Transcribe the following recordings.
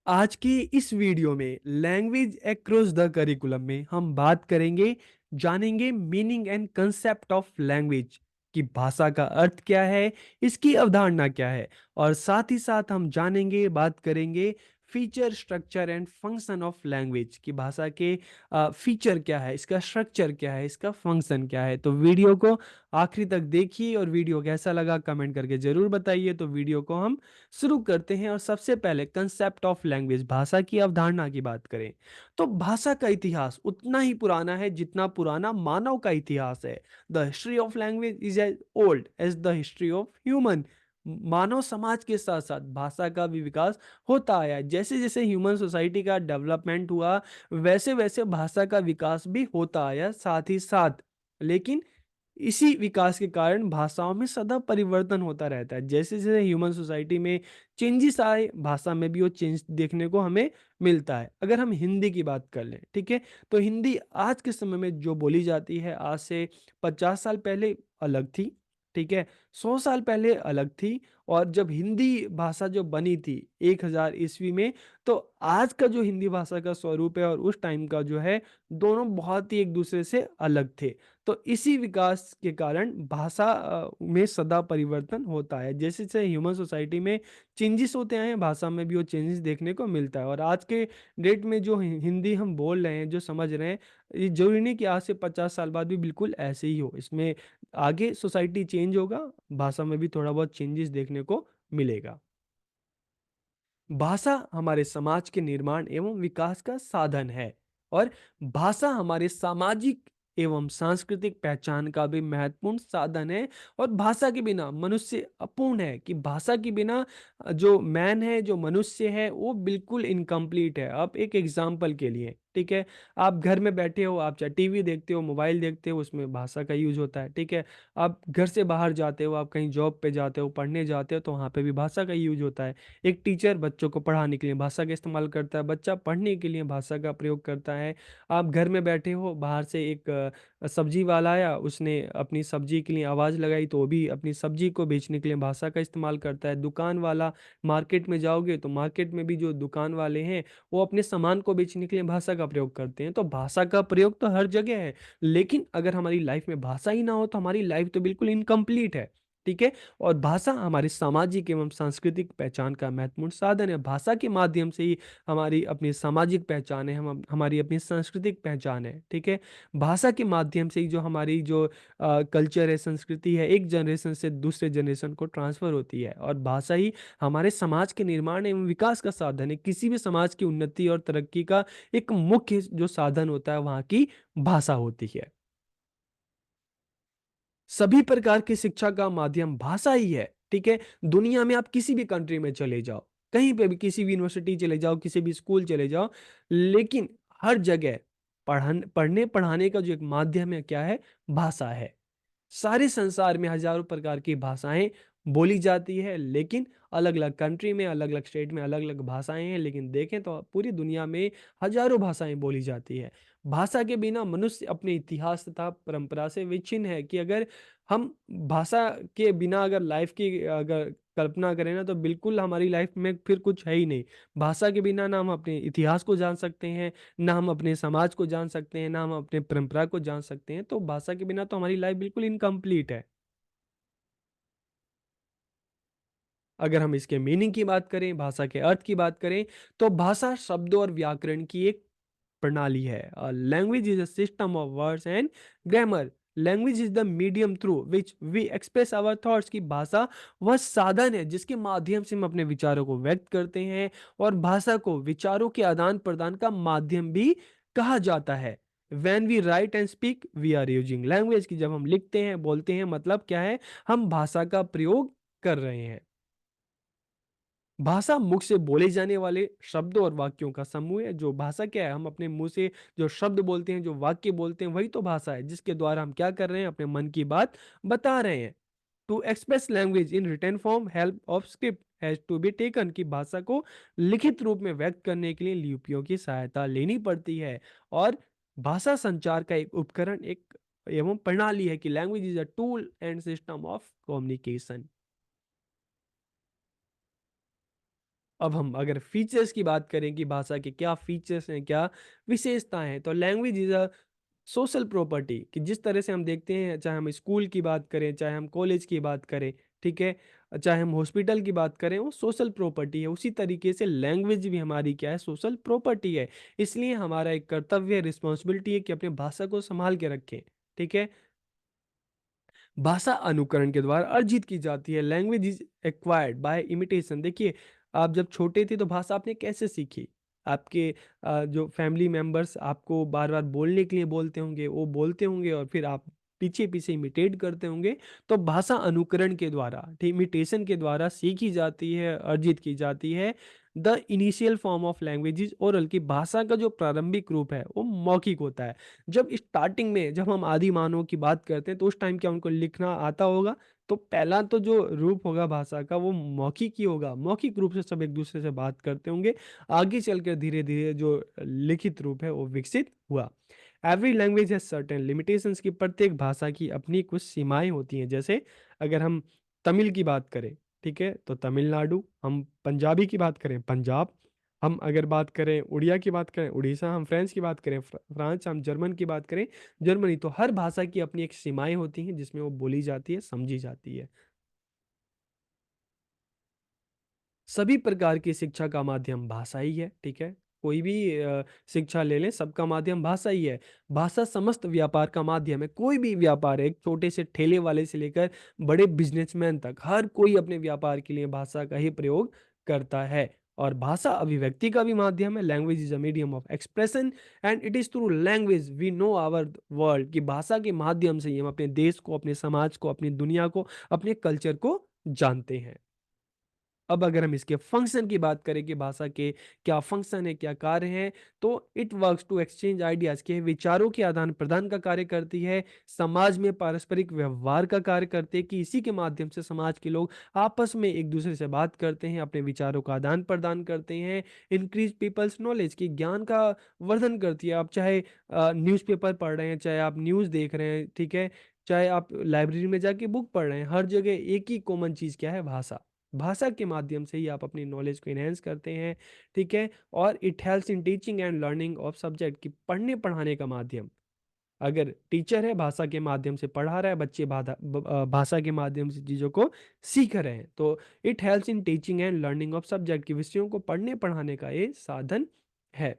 आज की इस वीडियो में लैंग्वेज अक्रॉस द करिकुलम में हम बात करेंगे, जानेंगे meaning and concept of language कि भाषा का अर्थ क्या है, इसकी अवधारणा क्या है और साथ ही साथ हम जानेंगे, बात करेंगे feature, structure and function of language कि भाषा के फीचर क्या है, इसका स्ट्रक्चर क्या है, इसका फंक्शन क्या है। तो वीडियो को आखिरी तक देखिए और वीडियो कैसा लगा कमेंट करके ज़रूर बताइए। तो वीडियो को हम शुरू करते हैं और सबसे पहले कंसेप्ट ऑफ लैंग्वेज, भाषा की अवधारणा की बात करें तो भाषा का इतिहास उतना ही पुराना है जितना पुराना मानव का इतिहास है। The history of language is as old as the history of human. मानव समाज के साथ साथ भाषा का भी विकास होता आया है। जैसे जैसे ह्यूमन सोसाइटी का डेवलपमेंट हुआ वैसे वैसे भाषा का विकास भी होता आया साथ ही साथ। लेकिन इसी विकास के कारण भाषाओं में सदा परिवर्तन होता रहता है। जैसे जैसे ह्यूमन सोसाइटी में चेंजेस आए, भाषा में भी वो चेंज देखने को हमें मिलता है। अगर हम हिंदी की बात कर लें, ठीक है, तो हिंदी आज के समय में जो बोली जाती है, आज से 50 साल पहले अलग थी, ठीक है, 100 साल पहले अलग थी। और जब हिंदी भाषा जो बनी थी 1000 ईस्वी में, तो आज का जो हिंदी भाषा का स्वरूप है और उस टाइम का जो है, दोनों बहुत ही एक दूसरे से अलग थे। तो इसी विकास के कारण भाषा में सदा परिवर्तन होता है। जैसे जैसे ह्यूमन सोसाइटी में चेंजेस होते हैं, भाषा में भी वो चेंजेस देखने को मिलता है। और आज के डेट में जो हिंदी हम बोल रहे हैं, जो समझ रहे हैं, ये जरूरी नहीं कि आज से 50 साल बाद भी बिल्कुल ऐसे ही हो। इसमें आगे सोसाइटी चेंज होगा, भाषा में भी थोड़ा बहुत चेंजेस देखने को मिलेगा। भाषा हमारे समाज के निर्माण एवं विकास का साधन है और भाषा हमारे सामाजिक एवं सांस्कृतिक पहचान का भी महत्वपूर्ण साधन है। और भाषा के बिना मनुष्य अपूर्ण है कि भाषा के बिना जो मैन है, जो मनुष्य है, वो बिल्कुल इनकम्प्लीट है। आप एक एग्जाम्पल के लिए, ठीक है, आप घर में बैठे हो, आप चाहे टीवी देखते हो, मोबाइल देखते हो, उसमें भाषा का यूज होता है, ठीक है। आप घर से बाहर जाते हो, आप कहीं जॉब पे जाते हो, पढ़ने जाते हो, तो वहाँ पे भी भाषा का यूज होता है। एक टीचर बच्चों को पढ़ाने के लिए भाषा का इस्तेमाल करता है, बच्चा पढ़ने के लिए भाषा का प्रयोग करता है। आप घर में बैठे हो, बाहर से एक सब्जी वाला आया, उसने अपनी सब्जी के लिए आवाज़ लगाई, तो वो भी अपनी सब्जी को बेचने के लिए भाषा का इस्तेमाल करता है। दुकान वाला, मार्केट में जाओगे तो मार्केट में भी जो दुकान वाले हैं, वो अपने सामान को बेचने के लिए भाषा का प्रयोग करते हैं। तो भाषा का प्रयोग तो हर जगह है, लेकिन अगर हमारी लाइफ में भाषा ही ना हो तो हमारी लाइफ तो बिल्कुल इनकम्प्लीट है, ठीक है। और भाषा हमारी सामाजिक एवं सांस्कृतिक पहचान का महत्वपूर्ण साधन है। भाषा के माध्यम से ही हमारी अपनी सामाजिक पहचान है, हम हमारी अपनी सांस्कृतिक पहचान है, ठीक है। भाषा के माध्यम से ही जो हमारी जो कल्चर है, संस्कृति है, एक जनरेशन से दूसरे जनरेशन को ट्रांसफर होती है। और भाषा ही हमारे समाज के निर्माण एवं विकास का साधन है। किसी भी समाज की उन्नति और तरक्की का एक मुख्य जो साधन होता है, वहाँ की भाषा होती है। सभी प्रकार की शिक्षा का माध्यम भाषा ही है, ठीक है। दुनिया में आप किसी भी कंट्री में चले जाओ, कहीं पे भी किसी भी यूनिवर्सिटी चले जाओ, किसी भी स्कूल चले जाओ, लेकिन हर जगह पढ़ने पढ़ाने का जो एक माध्यम है, क्या है? भाषा है। सारे संसार में हजारों प्रकार की भाषाएं बोली जाती है, लेकिन अलग अलग कंट्री में, अलग अलग स्टेट में अलग अलग भाषाएं हैं। लेकिन देखें तो पूरी दुनिया में हजारों भाषाएं बोली जाती है। भाषा के बिना मनुष्य अपने इतिहास तथा परंपरा से विच्छिन्न है। कि अगर हम भाषा के बिना अगर लाइफ की अगर कल्पना करें ना, तो बिल्कुल हमारी लाइफ में फिर कुछ है ही नहीं। भाषा के बिना ना हम अपने इतिहास को जान सकते हैं, ना हम अपने समाज को जान सकते हैं, ना हम अपने परंपरा को जान सकते हैं। तो भाषा के बिना तो हमारी लाइफ बिल्कुल इनकम्प्लीट है। अगर हम इसके मीनिंग की बात करें, भाषा के अर्थ की बात करें, तो भाषा शब्दों और व्याकरण की एक प्रणाली है। Language is a system of words and grammar. Language is the medium through which we express our thoughts. की भाषा वह साधन है जिसके माध्यम से हम अपने विचारों को व्यक्त करते हैं। और भाषा को विचारों के आदान प्रदान का माध्यम भी कहा जाता है। When we write and speak, we are using language। की जब हम लिखते हैं, बोलते हैं, मतलब क्या है? हम भाषा का प्रयोग कर रहे हैं। भाषा मुख से बोले जाने वाले शब्दों और वाक्यों का समूह है। जो भाषा क्या है? हम अपने मुंह से जो शब्द बोलते हैं, जो वाक्य बोलते हैं, वही तो भाषा है, जिसके द्वारा हम क्या कर रहे हैं? अपने मन की बात बता रहे हैं। To express language in written form help of script has to be taken. की भाषा को लिखित रूप में व्यक्त करने के लिए लिपियों की सहायता लेनी पड़ती है। और भाषा संचार का एक उपकरण, एक एवं प्रणाली है। कि language is a tool and system of communication. अब हम अगर फीचर्स की बात करें कि भाषा के क्या फीचर्स हैं, क्या विशेषताएँ हैं, तो language is a social property, कि जिस तरह से हम देखते हैं, चाहे हम स्कूल की बात करें, चाहे हम कॉलेज की बात करें, ठीक है? चाहे हम हॉस्पिटल की बात करें, वो सोशल प्रॉपर्टी है। उसी तरीके से लैंग्वेज भी हमारी क्या है, सोशल प्रॉपर्टी है। इसलिए हमारा एक कर्तव्य, रिस्पॉन्सिबिलिटी है कि अपनी भाषा को सँभाल के रखें, ठीक है? भाषा अनुकरण के द्वारा अर्जित की जाती है। Language is acquired by imitation. देखिए, आप जब छोटे थे तो भाषा आपने कैसे सीखी? आपके जो फैमिली मेंबर्स आपको बार बार बोलने के लिए बोलते होंगे, वो बोलते होंगे और फिर आप पीछे पीछे इमिटेट करते होंगे। तो भाषा अनुकरण के द्वारा, इमिटेशन के द्वारा सीखी जाती है, अर्जित की जाती है। The initial form of language is oral, की भाषा का जो प्रारंभिक रूप है वो मौखिक होता है। जब स्टार्टिंग में जब हम आदि मानवों की बात करते हैं तो उस टाइम क्या उनको लिखना आता होगा? तो पहला तो जो रूप होगा भाषा का वो मौखिक ही होगा। मौखिक रूप से सब एक-दूसरे से बात करते होंगे। आगे चलकर धीरे-धीरे जो लिखित रूप है वो विकसित हुआ। Every language has certain limitations, की प्रत्येक भाषा की अपनी कुछ सीमाएँ होती हैं। जैसे अगर हम तमिल की बात करें, ठीक है? तो तमिलनाडु, हम पंजाबी की बात करें, पंजाब, हम अगर बात करें उड़िया की बात करें, उड़ीसा, हम फ्रेंच की बात करें, फ्रांस, हम जर्मन की बात करें, जर्मनी। तो हर भाषा की अपनी एक सीमाएँ होती हैं जिसमें वो बोली जाती है, समझी जाती है। सभी प्रकार की शिक्षा का माध्यम भाषा ही है, ठीक है? कोई भी शिक्षा ले लें, सबका माध्यम भाषा ही है। भाषा समस्त व्यापार का माध्यम है। कोई भी व्यापार है, एक छोटे से ठेले वाले से लेकर बड़े बिज़नेसमैन तक, हर कोई अपने व्यापार के लिए भाषा का ही प्रयोग करता है। और भाषा अभिव्यक्ति का भी माध्यम है। Language is a medium of expression and it is through language we know our world, कि भाषा के माध्यम से ही हम अपने देश को, अपने समाज को, अपनी दुनिया को, अपने कल्चर को जानते हैं। अब अगर हम इसके फंक्शन की बात करें कि भाषा के क्या फंक्शन है, क्या कार्य हैं, तो it works to exchange ideas, के विचारों के आदान-प्रदान का कार्य करती है, समाज में पारस्परिक व्यवहार का कार्य करती है, कि इसी के माध्यम से समाज के लोग आपस में एक-दूसरे से बात करते हैं, अपने विचारों का आदान-प्रदान करते हैं, इंक्रीज़ पीपल्स नॉलेज, की ज्ञान का वर्धन करती है। आप चाहे न्यूज़पेपर पढ़ रहे हैं, चाहे आप न्यूज़ देख रहे हैं, ठीक है? चाहे आप लाइब्रेरी में जाके बुक पढ़ रहे हैं, हर जगह एक ही कॉमन चीज़ क्या है? भाषा। भाषा के माध्यम से ही आप अपनी नॉलेज को एनहांस करते हैं, ठीक है? और it helps in teaching and learning of subject, की पढ़ने पढ़ाने का माध्यम। अगर टीचर है, भाषा के माध्यम से पढ़ा रहा है, बच्चे भाषा के माध्यम से चीज़ों को सीख रहे हैं, तो it helps in teaching and learning of subject, की विषयों को पढ़ने पढ़ाने का ये साधन है।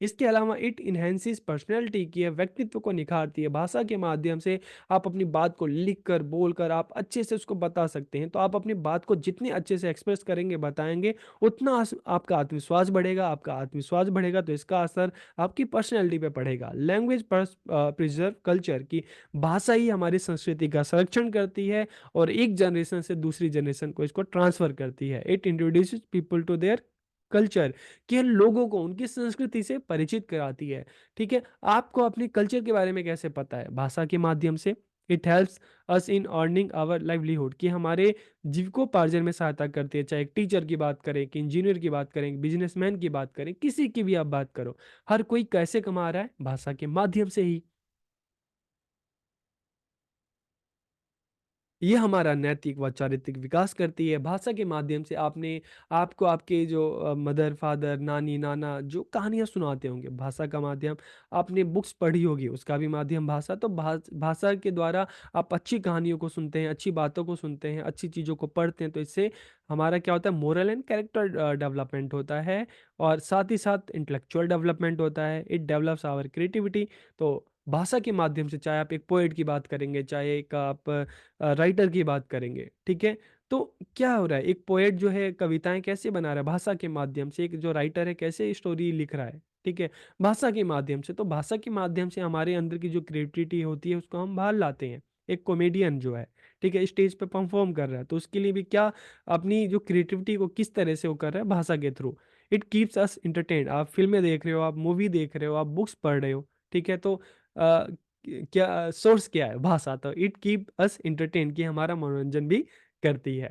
इसके अलावा इट इन्हेंसिस पर्सनैलिटी, की है व्यक्तित्व को निखारती है। भाषा के माध्यम से आप अपनी बात को लिख कर, बोल कर आप अच्छे से उसको बता सकते हैं। तो आप अपनी बात को जितने अच्छे से एक्सप्रेस करेंगे, बताएँगे, उतना आपका आत्मविश्वास बढ़ेगा। आपका आत्मविश्वास बढ़ेगा तो इसका असर आपकी पर्सनैलिटी पे पड़ेगा। लैंग्वेज प्रिजर्व कल्चर, की भाषा ही हमारी संस्कृति का संरक्षण करती है और एक जनरेशन से दूसरी जनरेशन को इसको ट्रांसफ़र करती है। It introduces people to their culture, कि लोगों को उनकी संस्कृति से परिचित कराती है, ठीक है? आपको अपने कल्चर के बारे में कैसे पता है? भाषा के माध्यम से। It helps us in earning our livelihood, कि हमारे जीविकोपार्जन में सहायता करती है। चाहे एक टीचर की बात करें, एक इंजीनियर की बात करें, एक बिज़नेसमैन की बात करें, किसी की भी आप बात करो, हर कोई कैसे कमा रहा है? भाषा के माध्यम से ही। ये हमारा नैतिक व चारित्रिक विकास करती है। भाषा के माध्यम से आपको आपके जो मदर, फादर, नानी, नाना जो कहानियाँ सुनाते होंगे, भाषा का माध्यम। आपने बुक्स पढ़ी होगी, उसका भी माध्यम भाषा। तो भाषा के द्वारा आप अच्छी कहानियों को सुनते हैं, अच्छी बातों को सुनते हैं, अच्छी चीज़ों को पढ़ते हैं, तो इससे हमारा क्या होता है? मोरल एंड कैरेक्टर डेवलपमेंट होता है और साथ ही साथ इंटेलेक्चुअल डेवलपमेंट होता है। It develops our creativity. तो भाषा के माध्यम से चाहे आप एक पोएट की बात करेंगे, चाहे एक आप राइटर की बात करेंगे, ठीक है? तो क्या हो रहा है, एक पोएट जो है कविताएँ कैसे बना रहा है? भाषा के माध्यम से। एक जो राइटर है कैसे स्टोरी लिख रहा है, ठीक है? भाषा के माध्यम से। तो भाषा के माध्यम से हमारे अंदर की जो क्रिएटिविटी होती है उसको हम बाहर लाते हैं। एक कॉमेडियन जो है, ठीक है? स्टेज पे परफ़ॉर्म कर रहा है, तो उसके लिए भी क्या अपनी जो क्रिएटिविटी को किस तरह से वो कर रहा है? भाषा के through. It keeps us entertained. आप फ़िल्में देख रहे हो, आप मूवी देख रहे हो, आप बुक्स पढ़ रहे हो, ठीक है? तो क्या सोर्स क्या है? भाषा। तो इट कीप अस एंटरटेन, कि हमारा मनोरंजन भी करती है,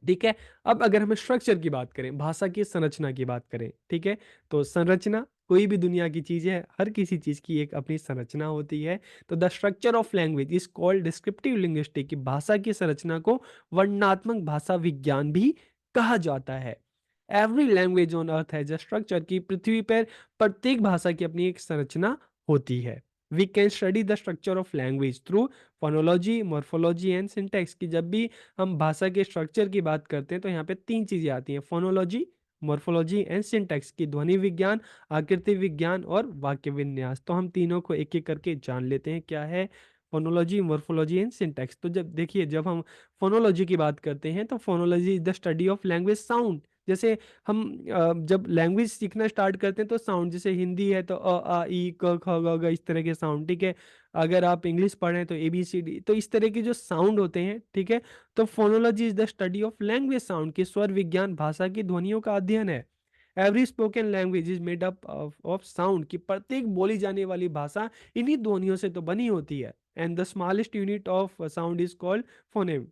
ठीक है? अब अगर हम स्ट्रक्चर की बात करें, भाषा की संरचना की बात करें, ठीक है? तो संरचना, कोई भी दुनिया की चीज़ है, हर किसी चीज़ की एक अपनी संरचना होती है। तो the structure of language is called descriptive linguistic, कि भाषा की संरचना को वर्णनात्मक भाषा विज्ञान भी कहा जाता है। Every language on earth has a structure, कि पृथ्वी पर प्रत्येक भाषा की अपनी एक संरचना होती है। We can study the structure of language through phonology, morphology and syntax, कि जब भी हम भाषा के स्ट्रक्चर की बात करते हैं तो यहाँ पे तीन चीजें आती हैं, फोनोलॉजी, मॉर्फोलॉजी एंड सिंटैक्स, की ध्वनि विज्ञान, आकृति विज्ञान और वाक्य विन्यास। तो हम तीनों को एक एक करके जान लेते हैं, क्या है फोनोलॉजी, मॉर्फोलॉजी एंड सिंटैक्स। तो जब देखिए, जब हम फोनोलॉजी की बात करते हैं तो phonology is the study of language sound. जैसे हम जब लैंग्वेज सीखना स्टार्ट करते हैं तो साउंड, जैसे हिंदी है तो अ आ ई क ख ग घ, इस तरह के साउंड, ठीक है। अगर आप इंग्लिश पढ़ रहे हैं तो ए बी सी डी, तो इस तरह के जो साउंड होते हैं, ठीक है। तो phonology is the study of language sound, की स्वर विज्ञान भाषा की ध्वनियों का अध्ययन है। Every spoken language is made up of sound, की प्रत्येक बोली जाने वाली भाषा इन्हीं ध्वनियों से तो बनी होती है। And the smallest unit of sound is called phoneme,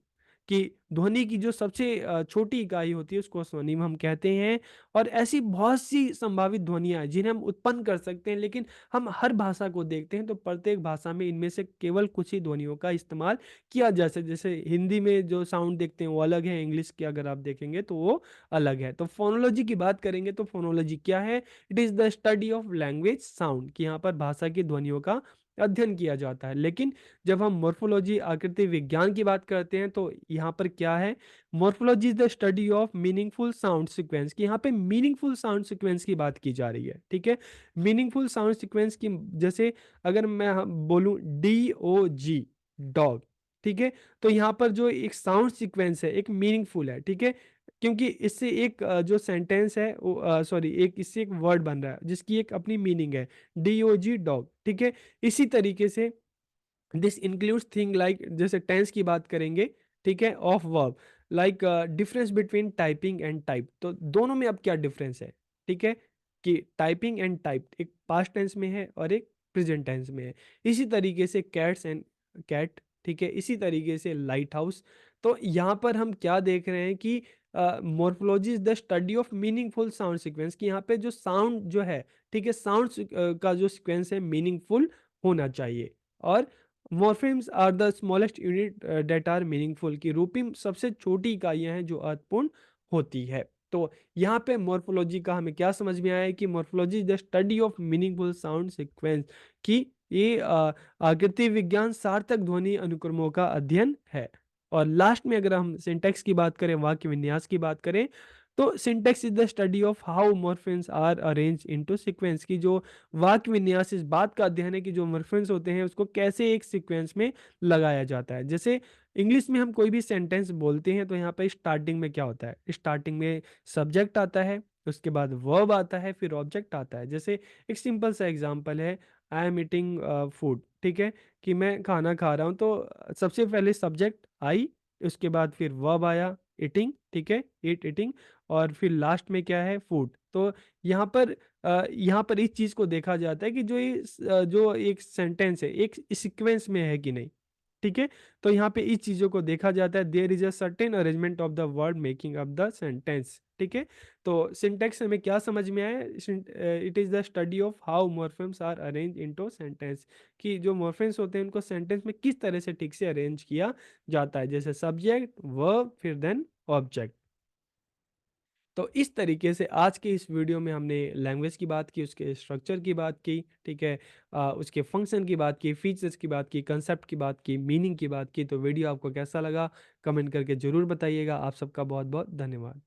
कि ध्वनि की जो सबसे छोटी इकाई होती है उसको स्वनिम हम कहते हैं। और ऐसी बहुत सी संभावित ध्वनियां हैं जिन्हें हम उत्पन्न कर सकते हैं, लेकिन हम हर भाषा को देखते हैं तो प्रत्येक भाषा में इनमें से केवल कुछ ही ध्वनियों का इस्तेमाल किया जा सकता है। जैसे हिंदी में जो साउंड देखते हैं वो अलग है, इंग्लिश की अगर आप देखेंगे तो वो अलग है। तो फोनोलॉजी की बात करेंगे तो फोनोलॉजी क्या है? It is the study of language sound, कि यहाँ पर भाषा की ध्वनियों का अध्ययन किया जाता है। लेकिन जब हम मॉर्फोलॉजी, आकृति विज्ञान की बात करते हैं तो यहाँ पर क्या है? Morphology is the study of meaningful sound sequence, की यहाँ पे मीनिंगफुल साउंड सीक्वेंस की बात की जा रही है, ठीक है। मीनिंगफुल साउंड सीक्वेंस की, जैसे अगर मैं बोलूं DOG, डॉग, ठीक है। तो यहाँ पर जो एक साउंड सीक्वेंस है एक मीनिंगफुल है, ठीक है। क्योंकि इससे एक जो सेंटेंस है वो सॉरी, एक इससे एक वर्ड बन रहा है जिसकी एक अपनी मीनिंग है, DOG, डॉग, ठीक है। इसी तरीके से दिस इंक्लूड्स थिंग लाइक, जैसे टेंस की बात करेंगे, ठीक है, of verb, like difference between typing and type. तो दोनों में अब क्या डिफरेंस है, ठीक है, कि टाइपिंग एंड टाइप एक पास्ट टेंस में है और एक प्रेजेंट टेंस में है। इसी तरीके से कैट्स एंड कैट, ठीक है। इसी तरीके से लाइट हाउस। तो यहाँ पर हम क्या देख रहे हैं कि morphology is the study of meaningful sound sequence, की यहाँ पे जो साउंड जो है, ठीक है, साउंड का जो सीक्वेंस है मीनिंगफुल होना चाहिए। और morphemes are the smallest unit that are meaningful, की रूपिम सबसे छोटी इकाइयां हैं जो अर्थपूर्ण होती है। तो यहाँ पे मॉर्फोलॉजी का हमें क्या समझ में आया है कि morphology is the study of meaningful sound sequence, की ये आकृति विज्ञान सार्थक ध्वनि अनुक्रमों का अध्ययन है। और लास्ट में अगर हम सिंटैक्स की बात करें, वाक्य विन्यास की बात करें, तो syntax is the study of how morphemes are arrange into sequence, की जो वाक्य विन्यास इस बात का अध्ययन है कि जो मॉर्फेम्स होते हैं उसको कैसे एक सीक्वेंस में लगाया जाता है। जैसे इंग्लिश में हम कोई भी सेंटेंस बोलते हैं तो यहाँ पे स्टार्टिंग में क्या होता है? स्टार्टिंग में सब्जेक्ट आता है, उसके बाद वर्ब आता है, फिर ऑब्जेक्ट आता है। जैसे एक सिंपल सा एग्जांपल है, आई एम ईटिंग फूड, ठीक है, कि मैं खाना खा रहा हूँ। तो सबसे पहले सब्जेक्ट आई, उसके बाद फिर वर्ब आया ईटिंग, ठीक है, ईट, ईटिंग, और फिर लास्ट में क्या है? फूड। तो यहाँ पर इस चीज को देखा जाता है कि जो एक सेंटेंस है एक सीक्वेंस में है कि नहीं, ठीक है। तो यहाँ पे इस चीजों को देखा जाता है, there is a certain arrangement of the word making up the sentence, ठीक है। तो सिंटेक्स हमें क्या समझ में आया? It is the study of how morphemes are arrange into sentence, कि जो मॉर्फेम्स होते हैं उनको सेंटेंस में किस तरह से ठीक से अरेंज किया जाता है, जैसे सब्जेक्ट, वर्ब, फिर देन ऑब्जेक्ट। तो इस तरीके से आज के इस वीडियो में हमने लैंग्वेज की बात की, उसके स्ट्रक्चर की बात की, ठीक है, उसके फंक्शन की बात की, फीचर्स की बात की, कंसेप्ट की बात की, मीनिंग की बात की। तो वीडियो आपको कैसा लगा कमेंट करके ज़रूर बताइएगा। आप सबका बहुत बहुत धन्यवाद।